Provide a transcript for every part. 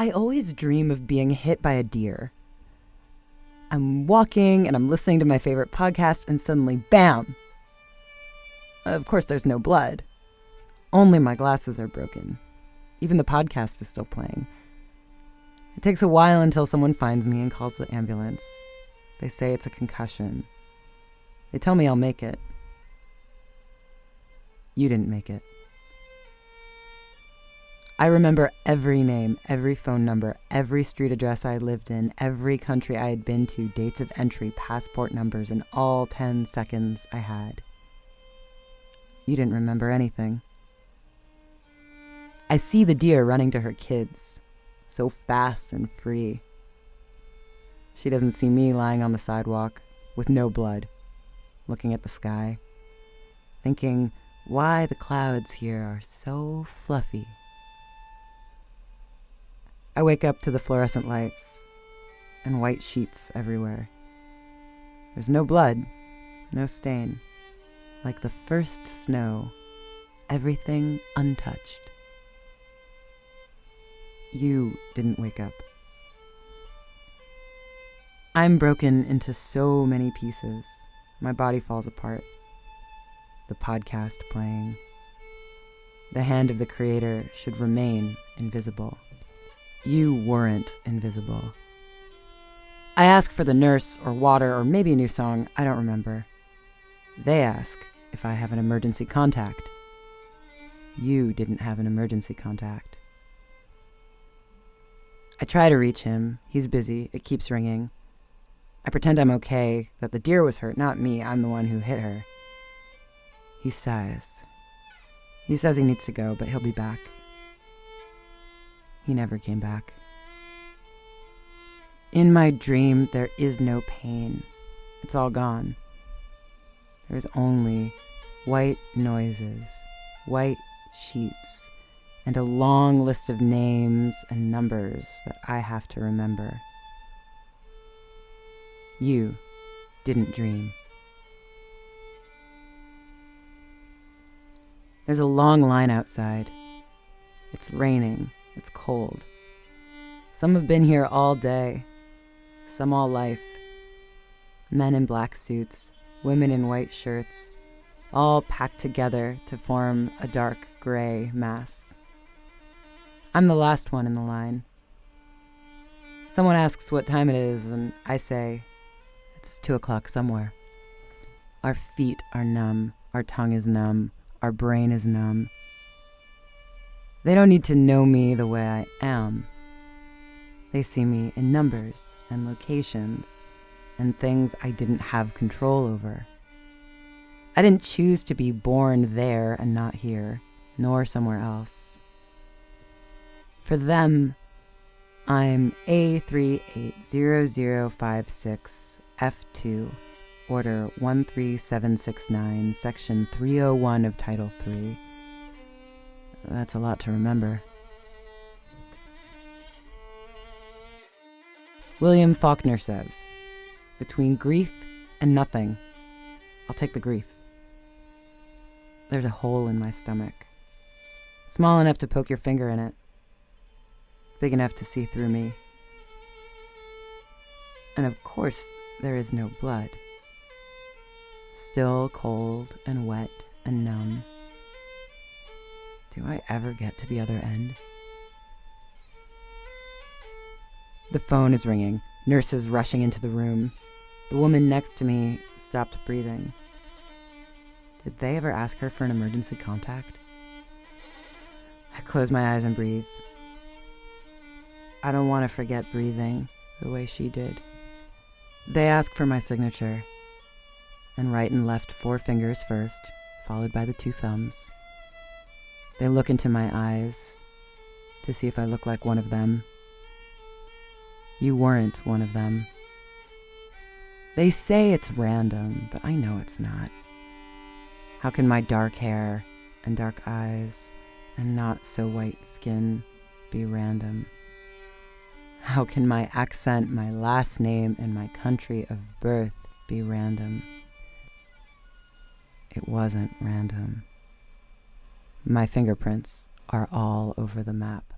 I always dream of being hit by a deer. I'm walking and I'm listening to my favorite podcast and suddenly, bam! Of course, there's no blood. Only my glasses are broken. Even the podcast is still playing. It takes a while until someone finds me and calls the ambulance. They say it's a concussion. They tell me I'll make it. You didn't make it. I remember every name, every phone number, every street address I lived in, every country I had been to, dates of entry, passport numbers, in all 10 seconds I had. You didn't remember anything. I see the deer running to her kids, so fast and free. She doesn't see me lying on the sidewalk with no blood, looking at the sky, thinking why the clouds here are so fluffy. I wake up to the fluorescent lights and white sheets everywhere. There's no blood, no stain. Like the first snow, everything untouched. You didn't wake up. I'm broken into so many pieces. My body falls apart. The podcast playing. The hand of the creator should remain invisible. You weren't invisible. I ask for the nurse or water or maybe a new song, I don't remember. They ask if I have an emergency contact. You didn't have an emergency contact. I try to reach him. He's busy. It keeps ringing. I pretend I'm okay, that the deer was hurt, not me. I'm the one who hit her. He sighs. He says he needs to go, but he'll be back. He never came back. In my dream, there is no pain. It's all gone. There's only white noises, white sheets, and a long list of names and numbers that I have to remember. You didn't dream. There's a long line outside. It's raining. It's cold. Some have been here all day. Some all life. Men in black suits, women in white shirts, all packed together to form a dark gray mass. I'm the last one in the line. Someone asks what time it is, and I say, it's 2:00 somewhere. Our feet are numb. Our tongue is numb. Our brain is numb. They don't need to know me the way I am. They see me in numbers and locations and things I didn't have control over. I didn't choose to be born there and not here, nor somewhere else. For them, I'm A380056F2, Order 13769, Section 301 of Title III. That's a lot to remember. William Faulkner says, between grief and nothing, I'll take the grief. There's a hole in my stomach. Small enough to poke your finger in it. Big enough to see through me. And of course, there is no blood. Still cold and wet and numb. Do I ever get to the other end? The phone is ringing. Nurses rushing into the room. The woman next to me stopped breathing. Did they ever ask her for an emergency contact? I close my eyes and breathe. I don't want to forget breathing the way she did. They ask for my signature, and right and left 4 fingers first, followed by the 2 thumbs. They look into my eyes to see if I look like one of them. You weren't one of them. They say it's random, but I know it's not. How can my dark hair and dark eyes and not so white skin be random? How can my accent, my last name, and my country of birth be random? It wasn't random. My fingerprints are all over the map.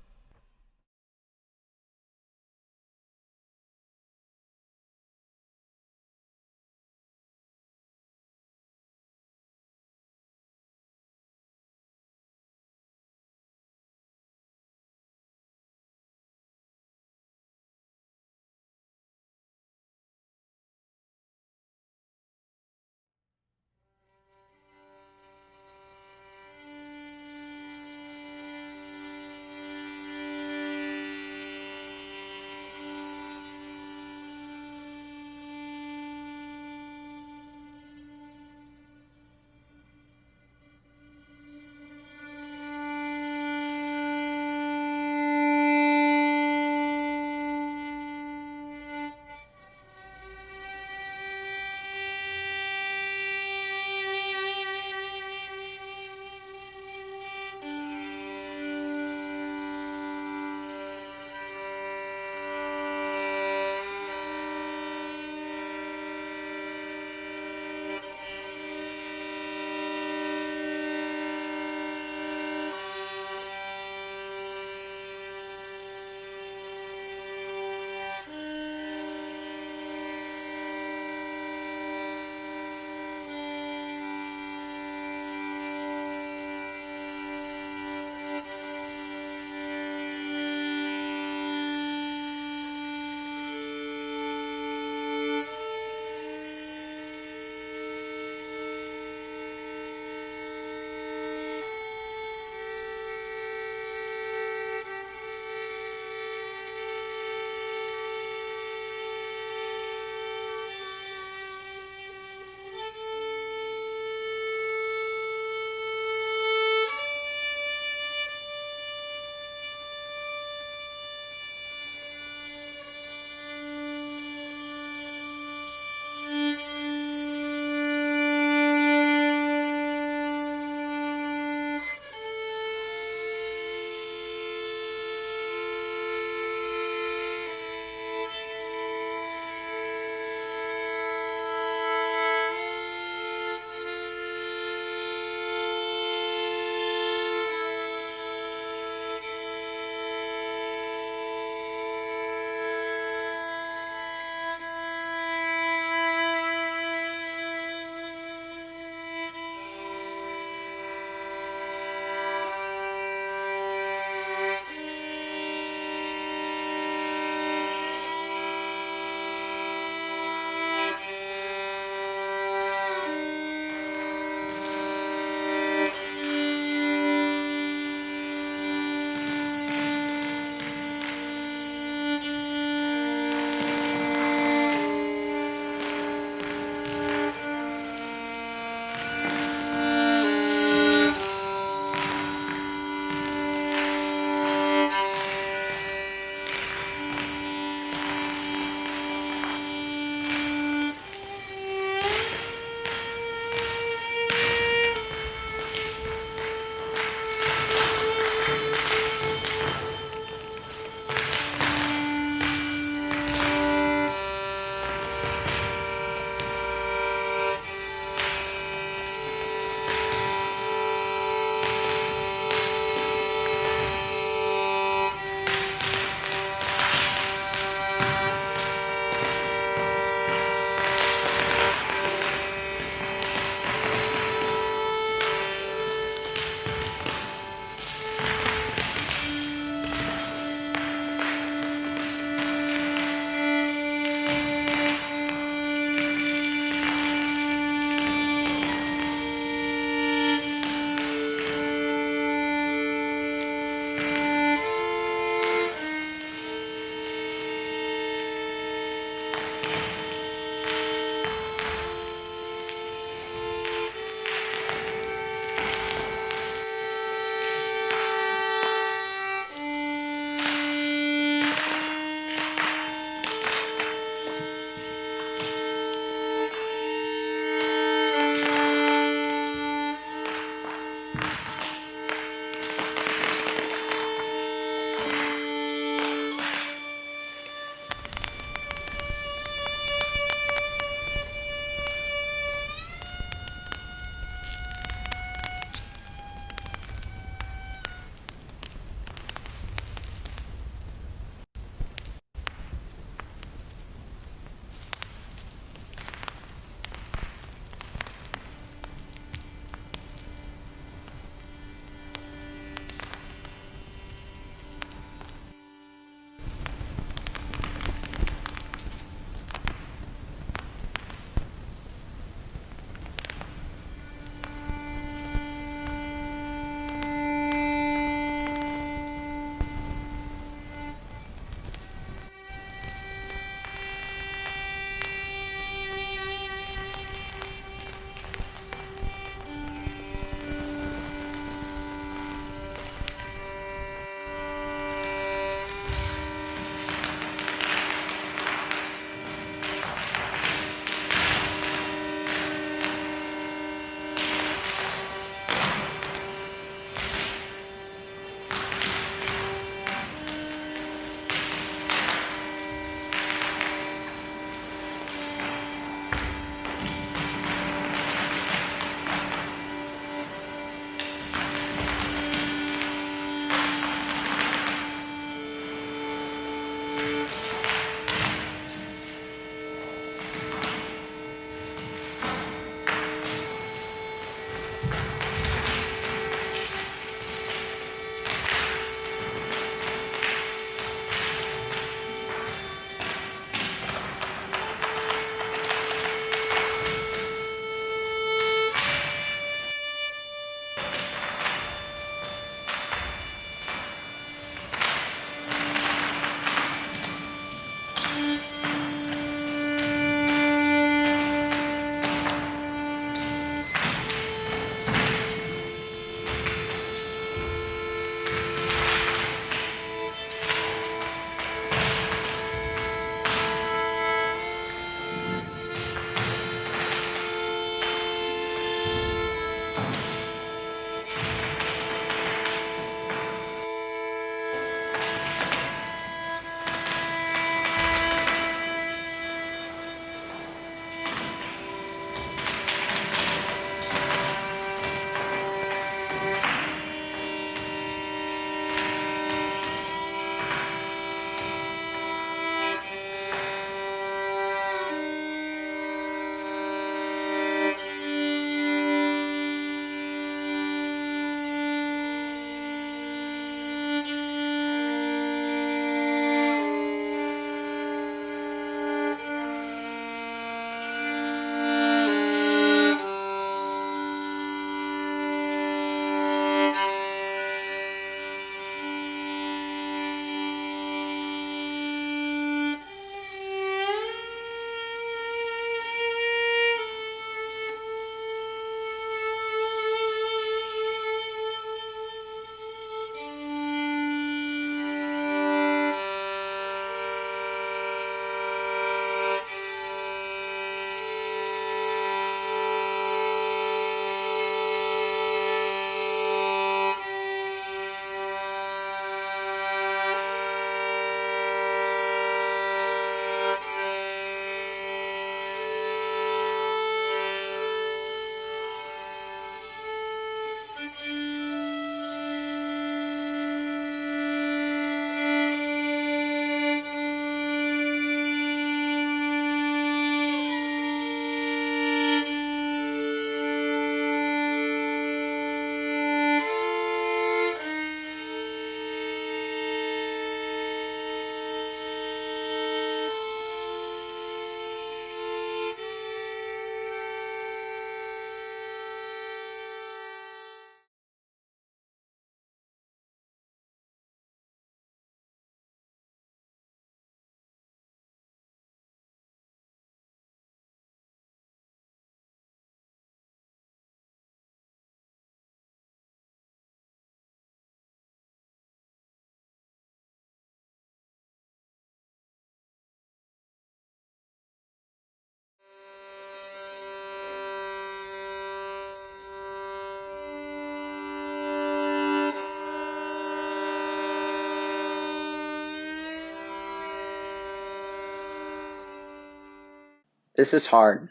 This is hard.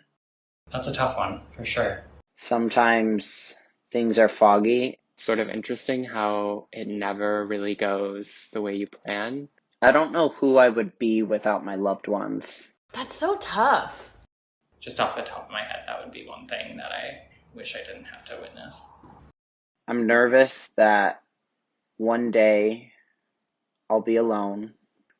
That's a tough one, for sure. Sometimes things are foggy. Sort of interesting how it never really goes the way you plan. I don't know who I would be without my loved ones. That's so tough. Just off the top of my head, that would be one thing that I wish I didn't have to witness. I'm nervous that one day I'll be alone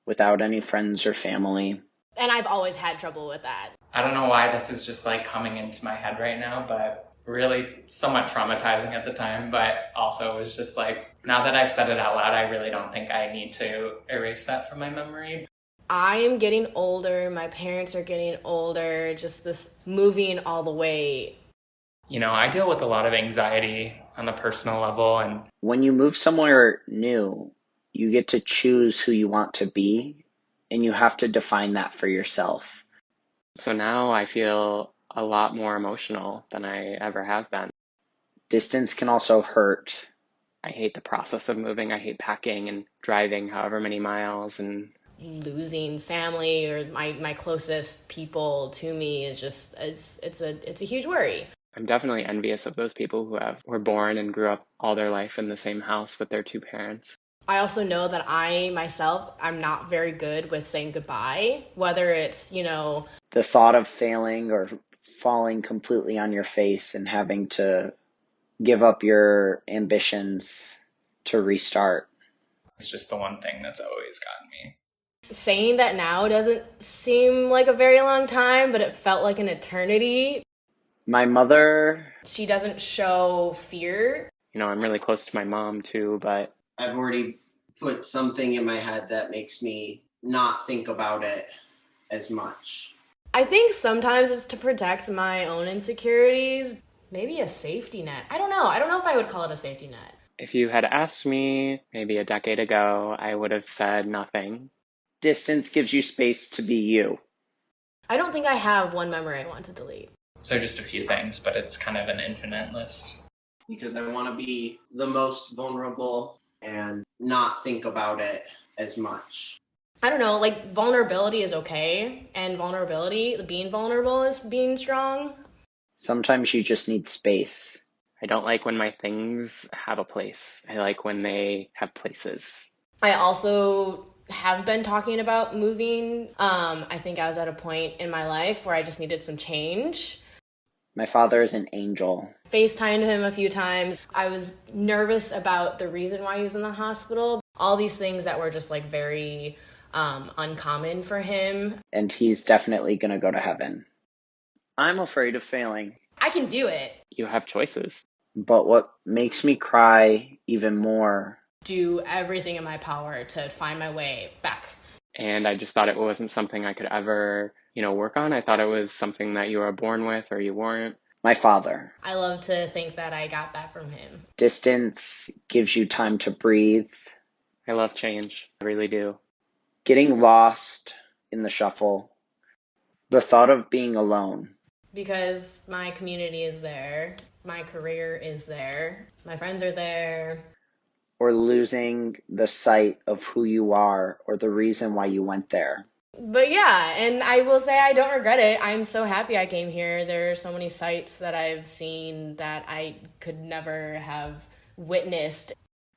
without any friends or family. And I've always had trouble with that. I don't know why this is just like coming into my head right now, but really somewhat traumatizing at the time, but also it was just like, now that I've said it out loud, I really don't think I need to erase that from my memory. I am getting older, my parents are getting older, just this moving all the way. You know, I deal with a lot of anxiety on the personal level, and When you move somewhere new, you get to choose who you want to be, and you have to define that for yourself. So now I feel a lot more emotional than I ever have been. Distance can also hurt. I hate the process of moving. I hate packing and driving however many miles, and Losing family or my closest people to me is just, it's a huge worry. I'm definitely envious of those people who were born and grew up all their life in the same house with their two parents. I also know that I'm not very good with saying goodbye, whether it's, The thought of failing or falling completely on your face and having to give up your ambitions to restart. it's just the one thing that's always gotten me. saying that now doesn't seem like a very long time, but it felt like an eternity. My mother, She doesn't show fear. You know, I'm really close to my mom too, but I've already put something in my head that makes me not think about it as much. I think sometimes it's to protect my own insecurities. Maybe a safety net. I don't know. I don't know if I would call it a safety net. if you had asked me maybe a decade ago, I would have said nothing. distance gives you space to be you. I don't think I have one memory I want to delete. So just a few things, but it's kind of an infinite list. Because I want to be the most vulnerable and not think about it as much. I don't know, like vulnerability is okay, and being vulnerable is being strong. Sometimes you just need space. I don't like when my things have a place. I like when they have places. I also have been talking about moving. I think I was at a point in my life where I just needed some change. My father is an angel. FaceTimed him a few times. I was nervous about the reason why he was in the hospital. All these things that were just like very uncommon for him. And he's definitely going to go to heaven. I'm afraid of failing. I can do it. You have choices. But what makes me cry even more, Do everything in my power to find my way back. And I just thought it wasn't something I could ever, work on. I thought it was something that you were born with or you weren't. my father. I love to think that I got that from him. Distance gives you time to breathe. I love change. I really do. Getting lost in the shuffle. The thought of being alone. Because my community is there, my career is there, my friends are there. Or losing the sight of who you are or the reason why you went there. But yeah, and I will say I don't regret it. I'm so happy I came here. There are so many sights that I've seen that I could never have witnessed.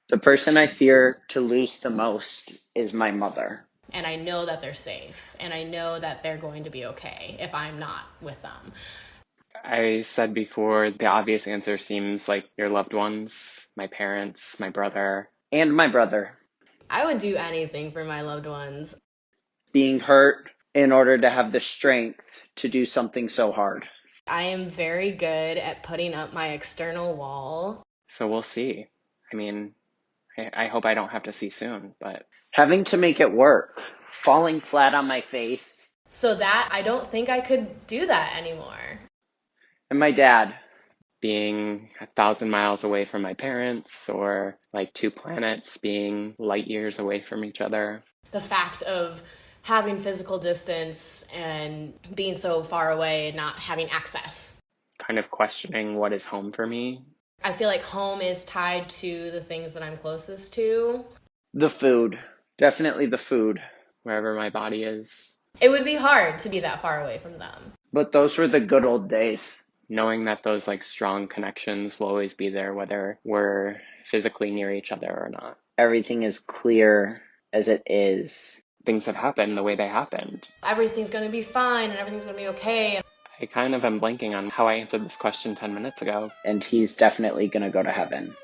The person I fear to lose the most is my mother. And I know that they're safe. And I know that they're going to be okay if I'm not with them. I said before, the obvious answer seems like your loved ones, my parents, my brother. And my brother. I would do anything for my loved ones. Being hurt in order to have the strength to do something so hard. I am very good at putting up my external wall. So we'll see. I mean, I hope I don't have to see soon, but Having to make it work. Falling flat on my face. So that I don't think I could do that anymore. And my dad. being 1,000 miles away from my parents or like two planets being light years away from each other. The fact of having physical distance and being so far away and not having access. Kind of questioning what is home for me. I feel like home is tied to the things that I'm closest to. The food. Definitely the food. Wherever my body is. It would be hard to be that far away from them. But those were the good old days. Knowing that those like strong connections will always be there, whether we're physically near each other or not. Everything is clear as it is. Things have happened the way they happened. Everything's going to be fine and everything's going to be okay. I kind of am blanking on how I answered this question 10 minutes ago. And he's definitely going to go to heaven.